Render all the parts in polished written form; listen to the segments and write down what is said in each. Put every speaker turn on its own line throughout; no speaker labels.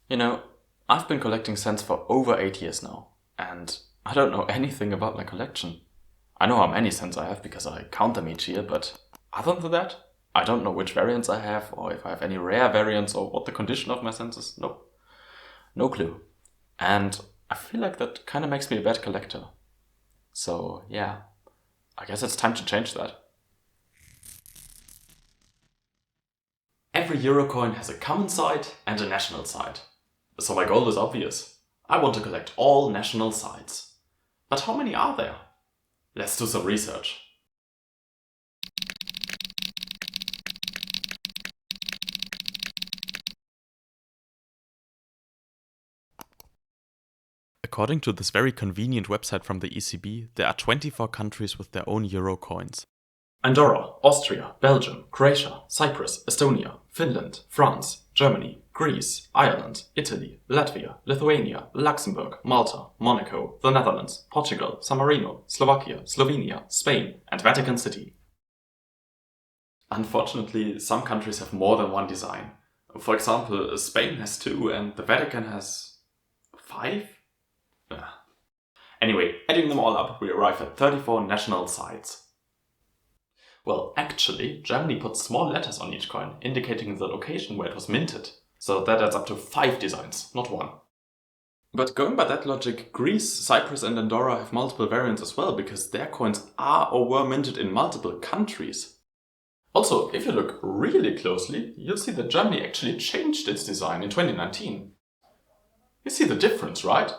You know, I've been collecting cents for over 8 years now, and I don't know anything about my collection. I know how many cents I have because I count them each year, but other than that, I don't know which variants I have, or if I have any rare variants, or what the condition of my cents is. Nope. No clue. And I feel like that kind of makes me a bad collector. So, yeah, I guess it's time to change that. Every euro coin has a common side and a national side. So my goal is obvious. I want to collect all national sides. But how many are there? Let's do some research. According to this very convenient website from the ECB, there are 24 countries with their own euro coins. Andorra, Austria, Belgium, Croatia, Cyprus, Estonia, Finland, France, Germany, Greece, Ireland, Italy, Latvia, Lithuania, Luxembourg, Malta, Monaco, the Netherlands, Portugal, San Marino, Slovakia, Slovenia, Spain, and Vatican City. Unfortunately, some countries have more than one design. For example, Spain has 2 and the Vatican has 5? Anyway, adding them all up, we arrive at 34 national sides. Well, actually, Germany put small letters on each coin, indicating the location where it was minted. So that adds up to 5 designs, not 1. But going by that logic, Greece, Cyprus and Andorra have multiple variants as well, because their coins are or were minted in multiple countries. Also, if you look really closely, you'll see that Germany actually changed its design in 2019. You see the difference, right?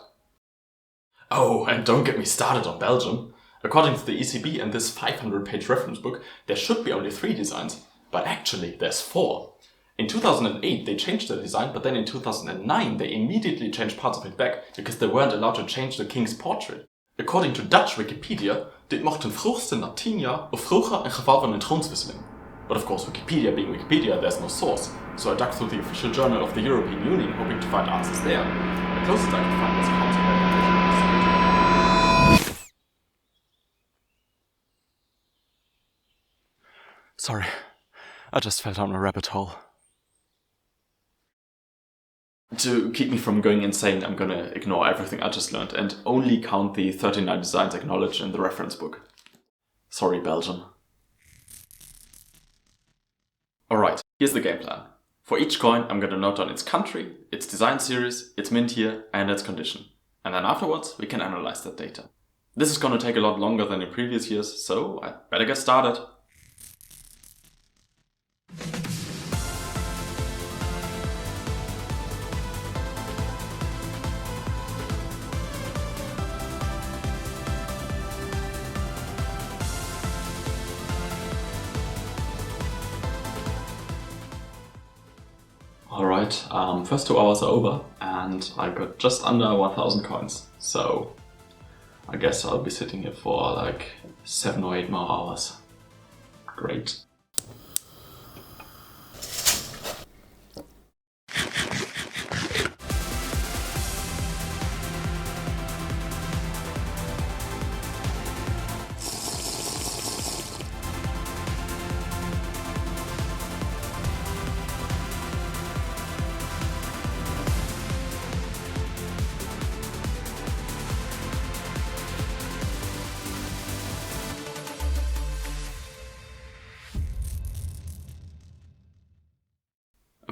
Oh, and don't get me started on Belgium. According to the ECB and this 500-page reference book, there should be only 3 designs, but actually there's 4. In 2008 they changed their design, but then in 2009 they immediately changed parts of it back because they weren't allowed to change the king's portrait. According to Dutch Wikipedia, dit mocht ten vroegste na 10 jaar of vroeger in geval van een troonswisseling. But of course, Wikipedia being Wikipedia, there's no source, so I dug through the official journal of the European Union hoping to find answers there. The closest I could find was Council Recognition. Sorry, I just fell down a rabbit hole. To keep me from going insane, I'm gonna ignore everything I just learned and only count the 39 designs acknowledged in the reference book. Sorry, Belgium. Alright, here's the game plan. For each coin, I'm gonna note down its country, its design series, its mint year, and its condition. And then afterwards, we can analyze that data. This is gonna take a lot longer than in previous years, so I better get started. Alright, first 2 hours are over and I got just under 1000 coins, so I guess I'll be sitting here for like 7 or 8 more hours. Great.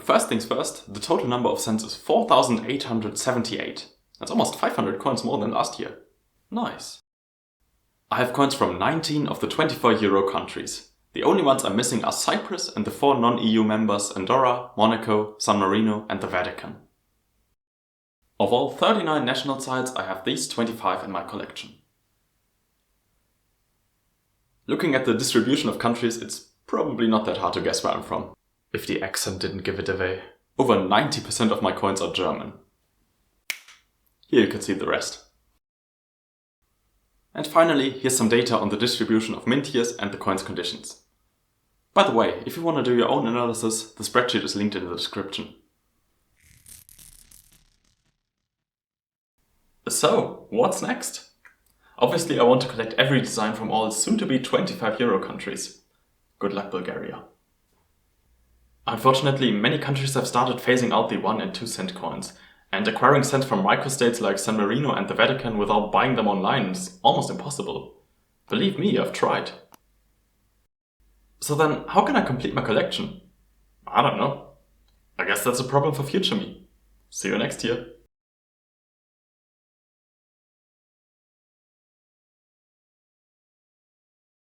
First things first, the total number of cents is 4,878. That's almost 500 coins more than last year. Nice. I have coins from 19 of the 24 euro countries. The only ones I'm missing are Cyprus and the 4 non-EU members Andorra, Monaco, San Marino and the Vatican. Of all 39 national sides, I have these 25 in my collection. Looking at the distribution of countries, it's probably not that hard to guess where I'm from. If the accent didn't give it away. Over 90% of my coins are German. Here you can see the rest. And finally, here's some data on the distribution of mint years and the coin's conditions. By the way, if you want to do your own analysis, the spreadsheet is linked in the description. So, what's next? Obviously I want to collect every design from all soon-to-be 25 euro countries. Good luck, Bulgaria. Unfortunately, many countries have started phasing out the 1 and 2 cent coins, and acquiring cents from microstates like San Marino and the Vatican without buying them online is almost impossible. Believe me, I've tried. So then, how can I complete my collection? I don't know. I guess that's a problem for future me. See you next year.